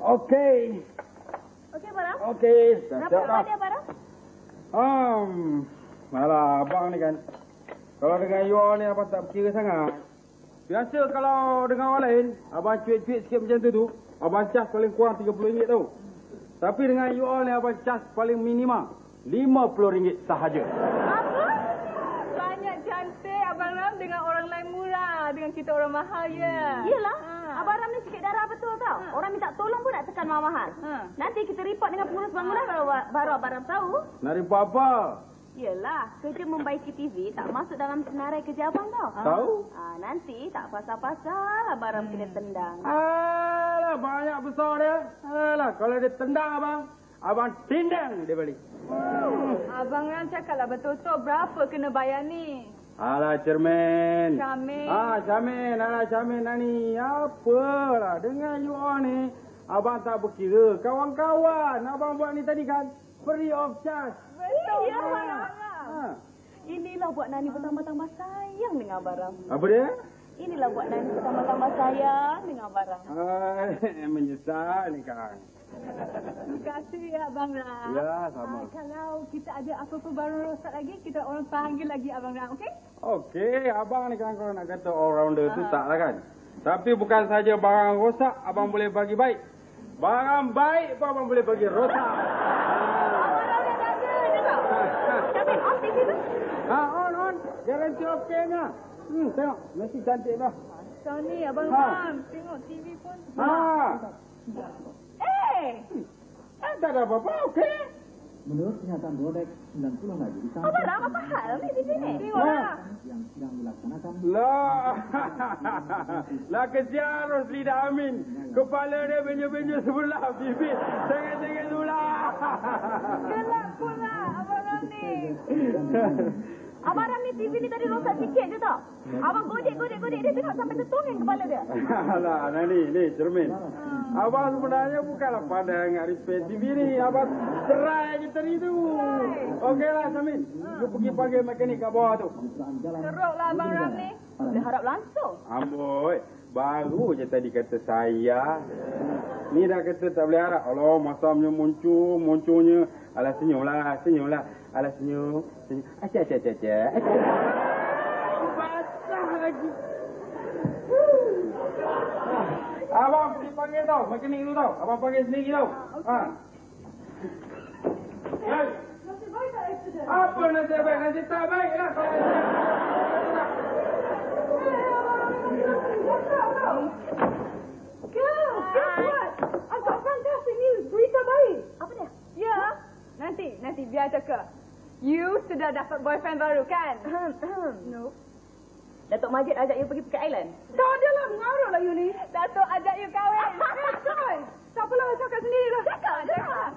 Okey. Okey, Barang. Okey. Berapa lama dia, Barang? Malah abang ni kan. Kalau dengan you all ni abang tak berkira sangat. Biasa kalau dengan orang lain, abang cuit-cuit sikit macam tu, abang cas paling kurang RM30 tau. Tapi dengan you all ni abang cas paling minima RM50 sahaja. Apa? Banyak cantik Abang Ram dengan orang lain murah. Dengan kita orang mahal ya. Yelah. Abang Ram ni sikit darah betul tau. Orang minta tolong pun nak tekan mahal-mahal. Nanti kita report dengan pengurus bangunan baru Abang Ram tahu. Nak report apa? Yelah, kerja membaiki TV tak masuk dalam senarai kerja abang tau. Tahu? Nanti tak pasal-pasal Abang Ram kena tendang. Alah, banyak besar dia. Alah, kalau dia tendang abang tindang dia balik. Abang Ram cakaplah betul-betul berapa kena bayar ni. Alah, cermin. Cermin. Cermin. Alah, cermin ni. Apalah, dengan you all ni, abang tak berkira. Kawan-kawan, abang buat ni tadi kan, free of charge. Betul. Ya, Abang Ram. Inilah buat Nani bertambah-tambah sayang dengan Abang Ram. Apa dia? Inilah buat Nani bertambah-tambah sayang dengan Abang Ram. Menyesal ni kan. Terima kasih ya Abang Ram. Ya, sama. Kalau kita ada apa-apa baru rosak lagi, kita orang panggil lagi Abang Ram, okey? Okey, abang ni kan kalau nak kata all-rounder tu tak lah kan. Tapi bukan saja barang rosak, abang boleh bagi baik. Barang baik pun abang boleh bagi rosak. Abang Ram dah ada je tau. Capai on TV tu. On. Garanti okeynya. Tengok, mesti cantik lah. Macam ni Abang Ram, tengok TV pun. Tak ada apa-apa, okey. Menurut pernyataan Rolex 90 lagi di Abang Ram, apa hal ni di sini? Tengoklah. yang sedang dilaksanakan Lah kesian Roslida Amin. Kepala dia benyo-benyo sebelah, bibir sengit-sengit sebelah. Gelap pula Abang Ram ni. Abang Ram ni TV ni tadi rosak sikit je tau. Abang godek dia tengok sampai tertongeng kepala dia. Alah, ni cermin. Abang sebenarnya bukanlah pandai dengan repair TV ni. Abang cerai je tadi tu. Okeylah, Samin. You pergi panggil mekanik kat bawah tu. Teruklah Abang Ram ni. Dia harap langsung. Amboi, baru je tadi kata saya. Ni dah kata tak boleh harap. Allah, masamnya munculnya. Alah, senyumlah. Alah, senyum. Acak. Basah lagi. Abang pergi panggil tau, mekanik tu tau. Abang panggil sendiri tau. Hey. Nasib baik tak accident. Apa nasib baik? Nasib tak baik lah. Girl, guess what? I've got fantastic news. Berita baik. Apa dia? Ya, nanti biar cakap. You sudah dapat boyfriend baru kan? No. Datuk Majid ajak you pergi Phuket Island. Tak ada lah, mengarut lah you ni. Datuk ajak you kahwin. Coy, tak apalah, cakap sendirilah. Cakap.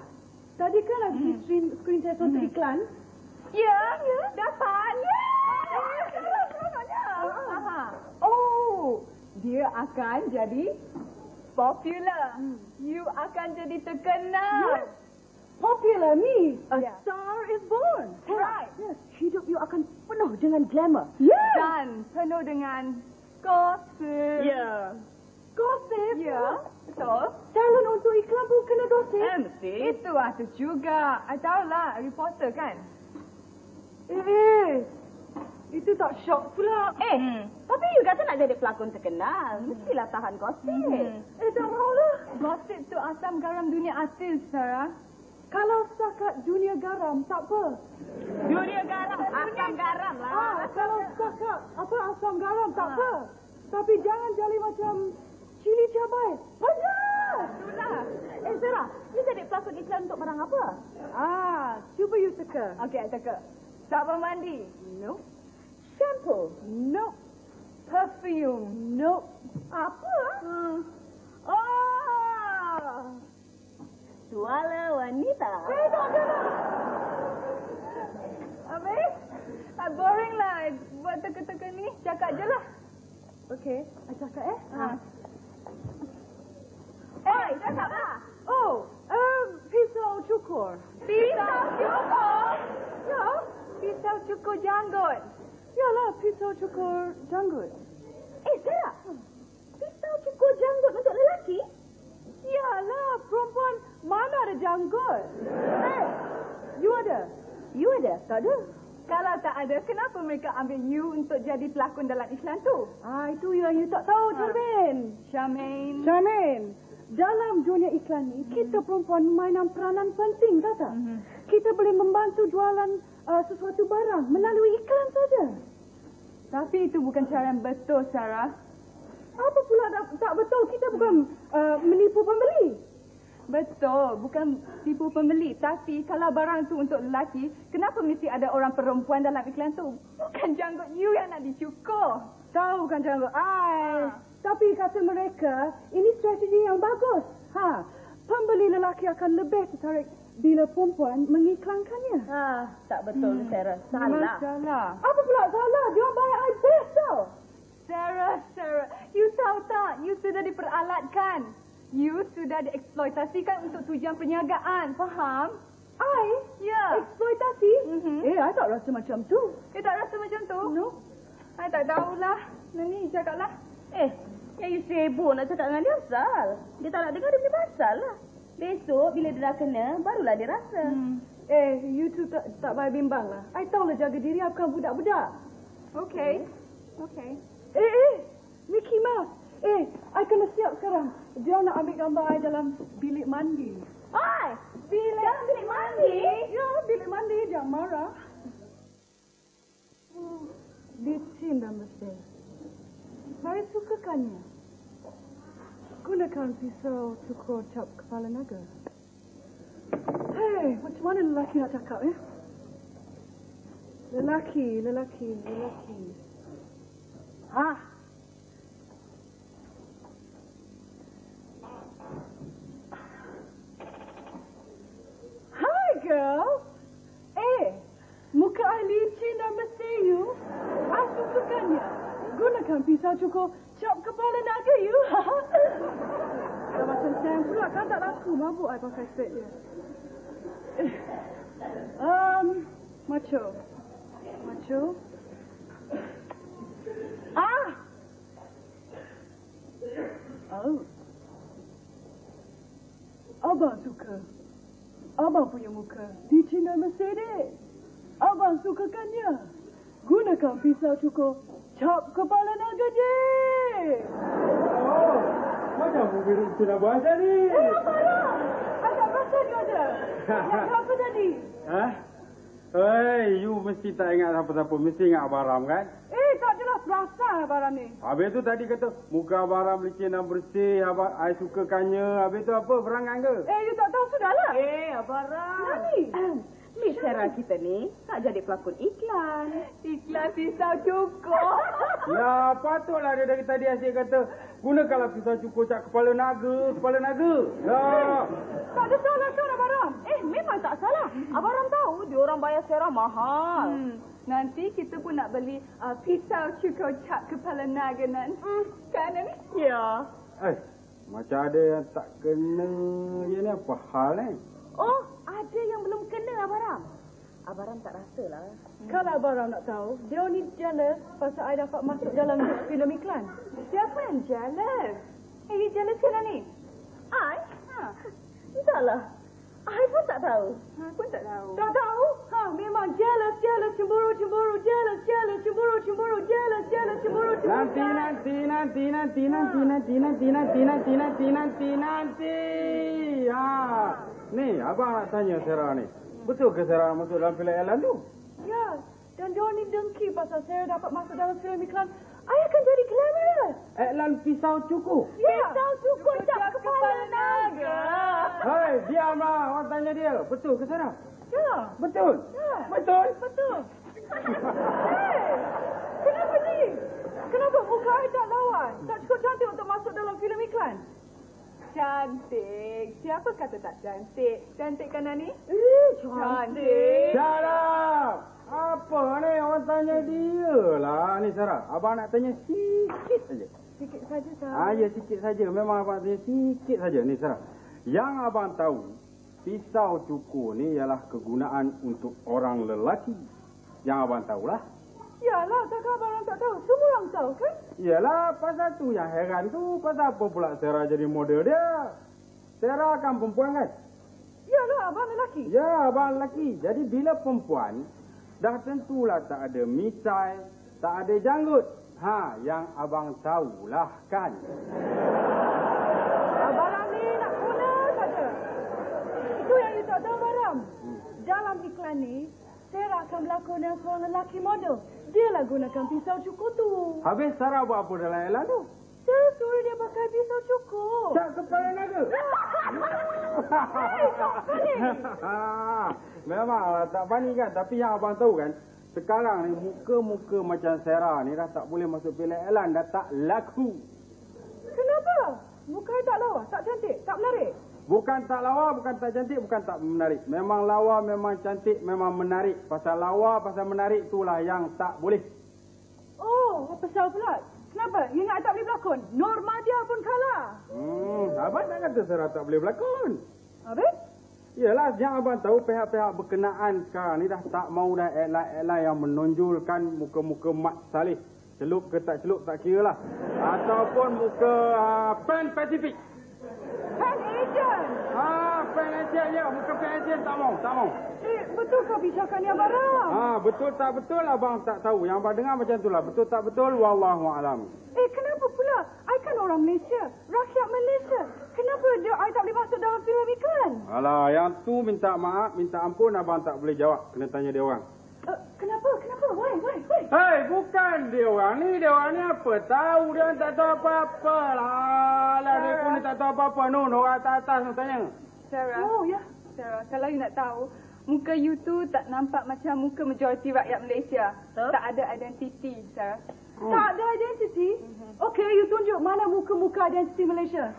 Tadi kan lagi screen test untuk iklan. Ya, dapat. Seronoknya. Oh, dia akan jadi popular. You akan jadi terkenal. Popular ni. A Yeah. star is born. Right. Yes, hidup you akan penuh dengan glamour. Dan penuh dengan gosip. Ya. Gosip. Ya, betul. Talent untuk iklan pun kena gosip. Mesti. Itu artis juga. I tahulah, reporter kan? Itu tak shock pula. Tapi you kata nak jadi pelakon terkenal. Mestilah tahan gosip. Tak mahulah. Gosip tu asam garam dunia artis, Sarah. Kalau setakat dunia garam, tak apa. Dunia garam, asam garam lah. Kalau setakat asam garam, tak apa. Tapi jangan jadi macam cili cabai. Panas! Itulah. Sarah, you jadi pelakon iklan untuk barang apa? Cuba you teka. Okey, I cakap. Sabun mandi. No. Shampoo. No. Perfume. No. Apa? Tuala wanita. Habis? Boring lah. Buat teka-teka ni. Cakap je lah. Okey, I cakap Cakap lah. Pisau cukur. Pisau cukur? Ya. Pisau cukur janggut. Yalah, pisau cukur janggut. Sarah. Pisau cukur janggut janggut. You ada? You ada? Tak ada. Kalau tak ada, kenapa mereka ambil you untuk jadi pelakon dalam iklan tu? Itu yang you tak tahu, Charmaine. Charmaine. Dalam dunia iklan ni, kita perempuan mainan peranan penting, tahu tak? Kita boleh membantu jualan sesuatu barang melalui iklan saja. Tapi itu bukan cara yang betul, Sarah. Apa pula tak betul? Kita bukan menipu pembeli. Betul, bukan tipu pembeli. Tapi kalau barang tu untuk lelaki, kenapa mesti ada orang perempuan dalam iklan tu? Bukan janggut you yang nak dicukur. Tahu kan janggut I. Tapi kata mereka, ini strategi yang bagus. Pembeli lelaki akan lebih tertarik bila perempuan mengiklankannya. Tak betul, Sarah. Salah. Salah. Apa pula salah? Dia bayar I best tau. Sarah, you tahu tak? You sudah diperalatkan. You sudah dieksploitasikan untuk tujuan perniagaan. Faham? I? Ya. Eksploitasi? I tak rasa macam tu. Tak rasa macam tu? No. I tak tahulah. Nani, cakaplah. Yang you sibuk nak cakap dengan dia asal. Dia tak nak dengar dia punya pasal lah. Besok bila dia dah kena, barulah dia rasa. You tu tak payah bimbang lah. I tahulah jaga diri, I bukan budak-budak. Okay. Mickey Mouse. I kena siap sekarang. Dia nak ambil gambar I dalam bilik mandi. Dalam bilik mandi? Ya, bilik mandi. Jangan marah. Licin dan bersih. Saya sukakannya. Gunakan pisau cukur cap kepala naga. Macam mana lelaki nak cakap, ya? Lelaki. Hi, girl. Muka I licin dan bersih, you. I sukakannya. Gunakan pisau cukur cap kepala naga, you. Dah macam sayang pula, kan tak laku. Mabuk I pakai set dia. Macho. Abang suka. Abang punya muka licin dan bersih, dek. Abang sukakannya. Gunakan pisau cukur cap kepala naga, dek. Macam mobil itu nak buat tadi. Apa lah? Agak rasa dia ada. Yang apa tadi? You mesti tak ingat apa-apa. Mesti ingat Abaram, kan? Tak jelas perasan Abaram ni. Habis tu tadi kata, muka Abaram licin dan bersih. I sukakannya. Habis tu apa? Berangan ke? You tak tahu sudahlah. Abaram. Nani? Miss Sarah kita ni tak jadi pelakon iklan. Iklan pisau cukur. Ya, patutlah dia dari tadi asyik kata, gunakanlah pisau cukur cap kepala naga. Ya. Tak ada salah kan Abaram? Memang tak salah. Abaram tahu dia orang bayar Sarah mahal. Nanti kita pun nak beli pisau cukur cap kepala naga nanti. Kan, Nani? Ya. Macam ada yang tak kena. Dia ni apa hal ni? Ada yang belum kena Abaram. Abaram tak rasalah. Kalau Abaram nak tahu, dia ni jealous pasal I dapat masuk dalam filem iklan. Siapa yang jealous? You jealous ke, Nani? I? Entahlah. I pun tak tahu. I pun tak tahu. Tak tahu? Memang jealous, cemburu, jealous, cemburu, Nanti. Ni, abang nak tanya Sarah ni. Betul ke Sarah masuk dalam filem iklan tu? Ya, dan dia ni dengki pasal Sarah dapat masuk dalam filem iklan. I akan jadi glamorous. Iklan pisau cukur. Ya. Pisau cukur cap kepala naga. Diamlah. Orang tanya dia. Betul ke Sarah? Ya. Betul? Ya. Betul? Kenapa ni? Kenapa muka I tak lawan? Tak cukup cantik untuk masuk dalam filem iklan? Cantik. Siapa kata tak cantik? Cantik kan, Nani? Cantik. Shut up! Apa ni? Orang tanya dia lah. Ni Sarah, abang nak tanya sikit saja. Sikit saja, Sarah. Ya, sikit saja. Memang abang tanya sikit saja. Ni Sarah, yang abang tahu, pisau cukur ni ialah kegunaan untuk orang lelaki. Yang abang tahulah. Yalah, takkan abang tak tahu. Semua orang tahu, kan? Yalah, pasal tu yang heran tu. Pasal apa pula Sarah jadi model dia? Sarah kan perempuan, kan? Yalah, abang lelaki. Ya, abang lelaki. Jadi bila perempuan, dah tentulah tak ada misai, tak ada janggut. Yang abang tahulah kan. Abang ni nak guna saja. Itu yang you tak tahu, Baram. Dalam iklan ni, Sarah akan berlakon dengan seorang lelaki model. Dialah gunakan pisau cukur tu. Habis Sarah buat apa dalam iklan tu? Saya suruh dia pakai pisau cukur. Cak kepala naga. Memang tak funny kan. Tapi yang abang tahu kan, sekarang ni muka-muka macam Sarah ni dah tak boleh masuk filem iklan. Dah tak laku. Kenapa? Muka tak lawa, tak cantik, tak menarik. Bukan tak lawa, bukan tak cantik, bukan tak menarik. Memang lawa, memang cantik, memang menarik. Pasal lawa, pasal menarik itulah yang tak boleh. Oh, apa salah pula? Kenapa? You ingat tak boleh berlakon? Normadia pun kalah. Abang tak kata Sarah tak boleh berlakon. Habis? Yalah, yang abang tahu pihak-pihak berkenaan sekarang ni dah tak mau dah iklan-iklan yang menonjolkan muka-muka Mat Saleh. Celup ke tak celup tak kira lah. Ataupun muka Pan Pacific. Pan Asian. Pan Asian je. Muka Pan Asian tak mau. Betul kau bicarakan yang Baram? Betul tak betul abang tak tahu. Yang abang dengar macam itulah. Betul tak betul, wallahualam. Kenapa pula? I kan orang Malaysia. Rakyat Malaysia. Kenapa I tak boleh masuk dalam filem iklan? Alah, yang tu minta maaf, minta ampun abang tak boleh jawab. Kena tanya dia orang. Kenapa? Why? Hei, bukan dia orang ni apa? Tahu dia orang tak tahu apa-apa lah. Alah, dia pun tak tahu apa-apa. Orang atas tu tanya. Sarah. Oh, ya. Sarah, kalau you nak tahu, muka you tu tak nampak macam muka majoriti rakyat Malaysia. Tak ada identiti, Sarah. Tak ada identiti? Okey, you tunjuk mana muka-muka identiti Malaysia.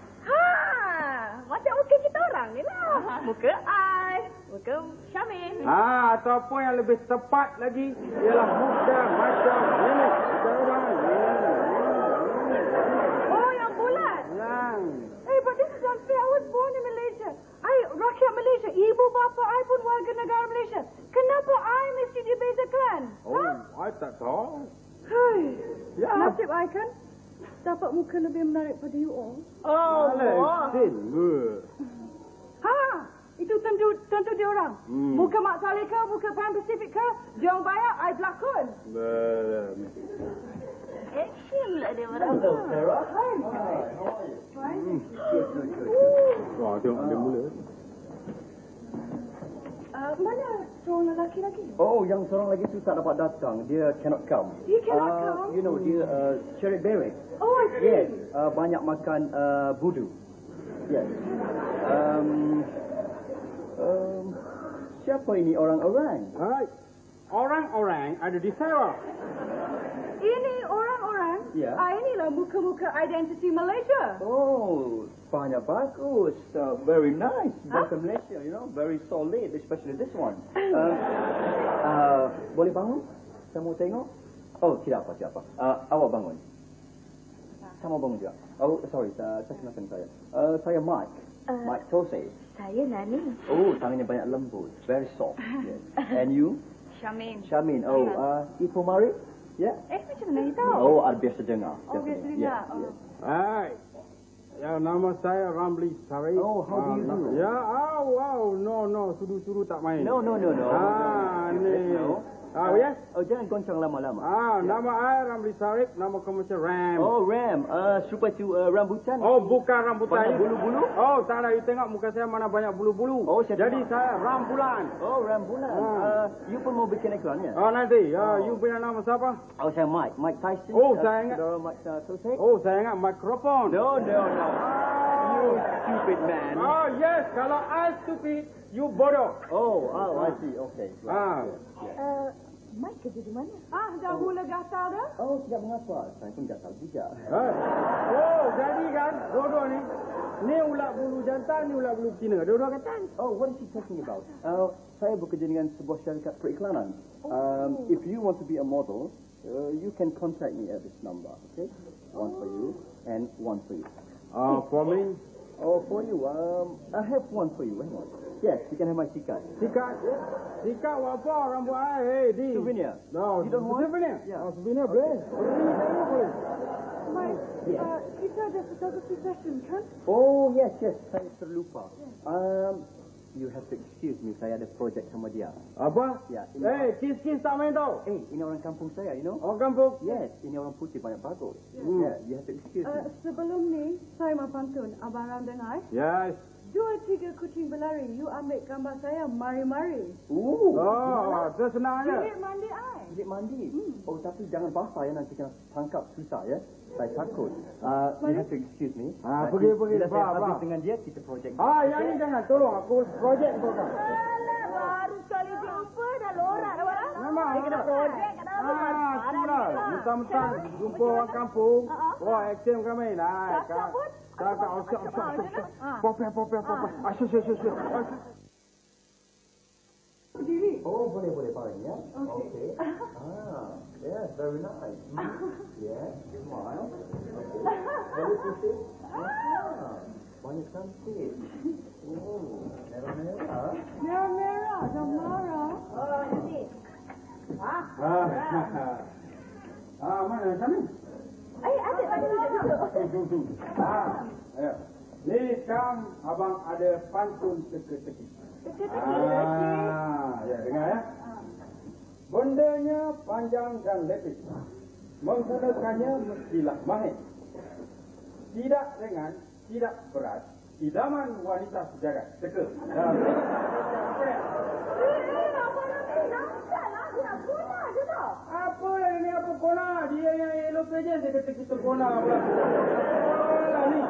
Macam muka kita orang ni lah. Muka I, muka Syamin. Ataupun yang lebih tepat lagi ialah muka macam ini. Macam orang ni. Oh, yang bulat. But this is unfair. I was born in Malaysia. I rakyat Malaysia. Ibu bapa I pun warga negara Malaysia. Kenapa I mesti dibezakan? I tak tahu. Ya. Nasib I kan dapat muka lebih menarik pada you all. Itu tentu dia orang. Muka Mak Saleh ke, muka Pan Pacific ke, dia orang bayar I berlakon. Action lah dia orang. Hello, Sarah. Hi. Wah, tengok dia mula. Mana seorang lelaki lagi? Oh, yang seorang lagi tu tak dapat datang. Dia cannot come. He cannot come? You know, dia Sherry Berry. Oh, I see. Yes, banyak makan budu. Yes. Siapa ini orang-orang? Orang-orang ada di Sarah. Ini orang-orang? Ya. Inilah muka-muka identiti Malaysia. Oh, banyak bagus. Very nice. Bahasa Malaysia, you know. Very solid, especially this one. Boleh bangun? Saya mau tengok. Oh, tidak apa. Awak bangun. Saya mau bangun juga. Oh, sorry. Saya kenalkan saya. Saya Mike. Mike Tose. Saya Nani. Oh, tangannya banyak lembut. Very soft. Yes. And you? Syamin. Oh, Ibu Mari? Ya? Macam mana you tahu? Oh, ada biasa dengar. biasa dengar. Yes. Hai. Ya, nama saya Ramli Sarif. Oh, how do you do? Ya, no. Sudu-sudu tak main. No. Ni. No. Yes. Oh, jangan goncang lama-lama. Nama saya Ramli Sarif, nama komersial Ram. Oh, Ram. Serupa tu rambutan. Oh, bukan rambutan. Banyak bulu-bulu? Oh, tak ada. You tengok muka saya mana banyak bulu-bulu. Oh, saya jadi tengok. saya rambulan. Oh, rambulan. You pun mau bikin iklannya? Nanti. You punya nama siapa? Oh, saya Mike. Mike Tyson. Oh, saya ingat. Saudara Mike Tose. Oh, saya ingat mikrofon. No. You stupid man. Oh, yes. Kalau I stupid, you bodoh. Oh, I see. Okay. Mike kerja di mana? Dah mula gatal dah? Oh, tidak mengapa. Saya pun gatal juga. Oh, jadi kan, dua-dua ni. Ni ulat bulu jantan, ni ulat bulu betina. Dua-dua kata. Oh, what is he talking about? Saya bekerja dengan sebuah syarikat periklanan. If you want to be a model, you can contact me at this number, okay? One for you and one for you. For me? Oh, for you, I have one for you. Hang on. Yes, you can have my sikat. Sikat? Sikat apa? Rambut saya. Di. Souvenir. No, You don't want? souvenir? Yeah. Souvenir boleh. Souvenir boleh. Mike, Yes. kita ada photography session kan? Oh, yes. Saya terlupa. you have to excuse me. Saya ada projek sama dia. Apa? Ya. Kis-kis tak main tau. Ini orang kampung saya, you know? Orang kampung? Yes, ini orang putih banyak bagus. Hmm. Yeah, you have to excuse me. Sebelum ni, saya mau pantun. Abang Ram dengar. Yes. 2-3 kucing berlari. You ambil gambar saya, mari-mari. Oh, itu senang je. Bilik mandi ai. Bilik mandi? Oh, tapi jangan basah ya, nanti kena tangkap susah ya. Saya takut. You have to excuse me. Pergi. Bila saya Faham. habis dengan dia, kita projek. Yang ni jangan. Tolong aku projek kau kan. Alah, baru sekali jumpa dah lorak dah barang. Memang. Dia kena projek kat dalam. Itulah. Mentang-mentang jumpa orang kampung. Wah, action kami. Cakap pun. Cakap. Popeh. Asyik. Berdiri. Oh, boleh paling ya. Okay. Yes, very nice. Yes, smile. Boleh pusing. Banyak cantik. Oh, merah-merah. Merah-merah, dah marah. Oh, nanti. Mana kami? Ada tadi duduk. Ayo. Ni sekarang abang ada pantun teka-teki. Ya, dengar ya. Bendanya panjang dan lepis. Menggunakannya mestilah mahir. Tidak ringan, tidak berat. Idaman wanita sejagat. Teka. Dalam apa dia? Apa lah ini, apa kona? Dia yang elok saja, dia kata kita kona pula. Alah ni,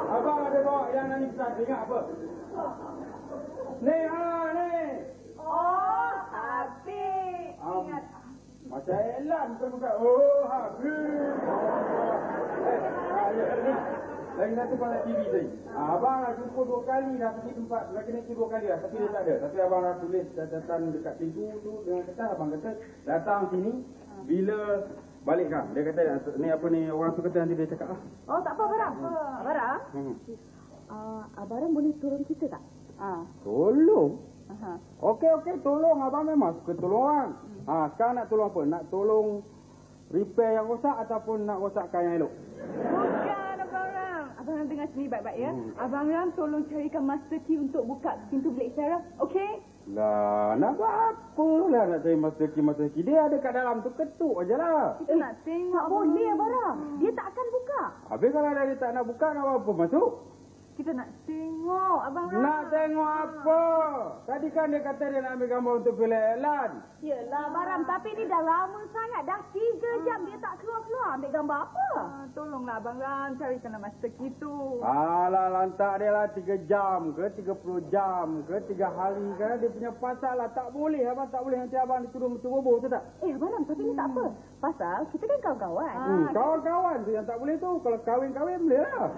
abang ada bawa yang ni besar, ingat apa? Ni. Oh, habis. Ingat. Macam Elan bukan. Oh, habis. Lagi satu pasal TV tadi. Abang dah jumpa 2 kali dah pergi tempat. Lagi nak 2 kali dah. Tapi dia tak ada. Tapi abang dah tulis catatan dekat pintu tu dengan kertas. Abang kata datang sini bila balikkan. Dia kata ni apa ni orang tu kata nanti dia cakap lah. Oh, tak apa barang. Barang? Abang Ram boleh turun kita tak? Tolong? Okey, tolong. Abang memang suka tolong orang. Sekarang nak tolong apa? Nak tolong repair yang rosak ataupun nak rosakkan yang elok? Bukan, Abang Ram. Abang Ram dengar sini baik-baik ya. Abang Ram tolong carikan master key untuk buka pintu bilik Sarah. Okey? Lah, nak buat apa lah nak cari master key. Dia ada kat dalam tu, ketuk je lah. Kita nak tengok. Tak boleh, Abang Ram. Dia tak akan buka. Habis kalau dia tak nak buka, nak buat apa masuk? Kita nak tengok, Abang Ram. Nak tengok apa? Tadi kan dia kata dia nak ambil gambar untuk filem Elan. Yelah, Abang Ram. Tapi ni dah lama sangat. Dah 3 jam dia tak keluar-keluar. Ambil gambar apa? Tolonglah Abang Ram carikan master key tu. Alah, lantak dia lah 3 jam ke, 30 jam ke, 3 hari ke. Dia punya pasal lah. Tak boleh, abang tak boleh. Nanti abang dituduh boboh tu tak? Abang Ram, tapi ni tak apa. Pasal kita kan kawan-kawan. Kawan-kawan tu yang tak boleh tu. Kalau kahwin-kahwin boleh lah.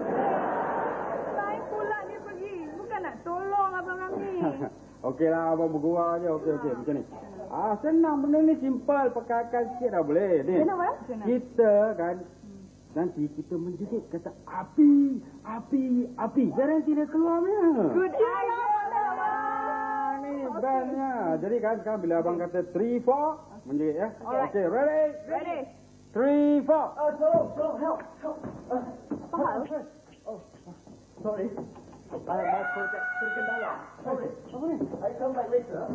Lain pula dia pergi. Bukan nak tolong Abang Ram ni. Okeylah, abang bergurau je. Okey, macam ni. Senang benda ni, simple. Pakai akal sikit dah boleh. Ni. Kenapa? Kita kan, nanti kita menjerit kata api. Garanti dia keluar punya. Good idea. Ni bandnya. Jadi kan sekarang bila abang kata 3, 4, menjerit ya. Okey, ready? 3, 4. Tolong, help. Apa hal? Sorry. My project terkendala. Sorry. Apa ni? I come back later.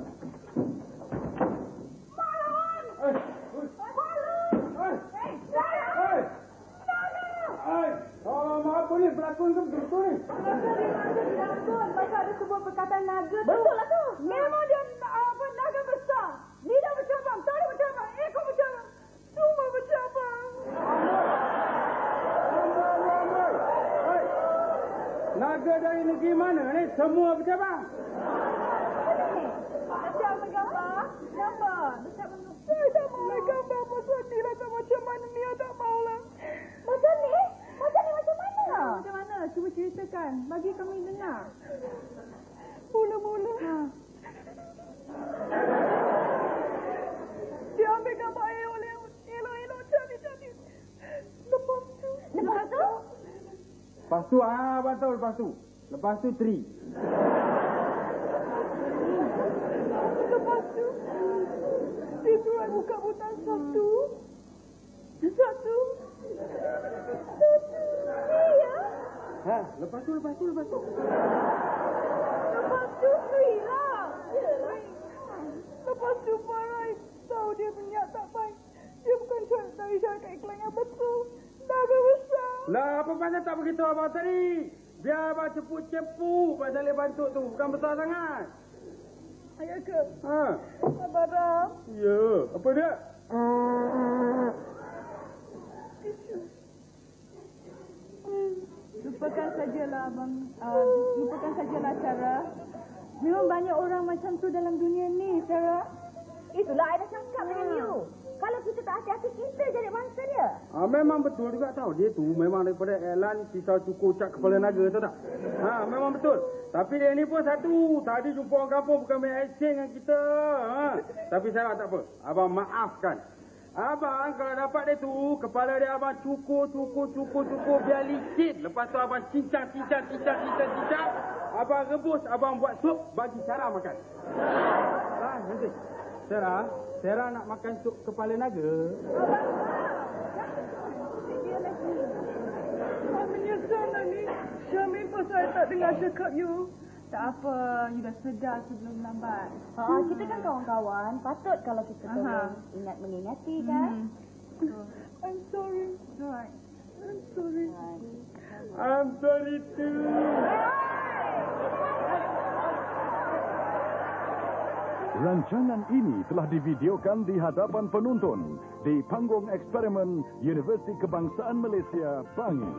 Apa ni pelakon tu betul ni? Pasal ada sebuah perkataan naga tu. Betul lah tu. Memang dia naga besar. Lidah bercabang, tarik bercabang, ekor bercabang. Semua bercabang. Naga dari negeri mana ni? Semua bercabang. Macam gambar. Saya tak mahu gambar pasal ni rasa macam mana ni. Saya tak mahu lah. Macam ni macam mana? Macam mana? Cuba ceritakan. Bagi kami dengar. Mula-mula. Dia ambil gambar elok-elok cantik-cantik. Lepas tu? Lepas tu, abang tahu lepas tu. Lepas tu 3. Lepas tu, dia suruh buka butang 1. Lepas tu. Lepas Susui lah. Lepas tu Farai tahu dia punya tak baik. Dia bukan dari syarikat iklan yang betul. Naga besar. Lah, apa pasal tak beritahu abang tadi? Biar abang ceput-ceput pasal dia bantuk tu. Bukan besar sangat. Ayah ke? Ha? Abang Ram. Ya, apa dia? Lupakan sajalah abang. Lupakan sajalah Sarah. Memang banyak orang macam tu dalam dunia ni, Sarah. Itulah I dah cakap dengan you. Kalau kita tak hati-hati, kita jadi mangsa dia. Memang betul juga tahu. Dia tu memang daripada Alan pisau cukur cak kepala naga, tahu tak? Memang betul. Tapi dia ni pun satu. Tadi jumpa orang kampung bukan main acting dengan kita. Tapi saya tak apa. Abang maafkan. Abang kalau dapat dia tu, kepala dia abang cukur biar licin. Lepas tu abang cincang. Abang rebus, abang buat sup bagi Sarah makan. Nanti. Sarah nak makan sup kepala naga. Saya menyesal lah ni. Syamil pun saya tak dengar cakap you. Tak apa, you dah sedar sebelum lambat. Kita kan kawan-kawan. Patut kalau kita tolong ingat mengingati kan? I'm sorry. Right. I'm sorry. I'm sorry too. Rancangan ini telah divideokan di hadapan penonton di panggung eksperimen Universiti Kebangsaan Malaysia, Bangi.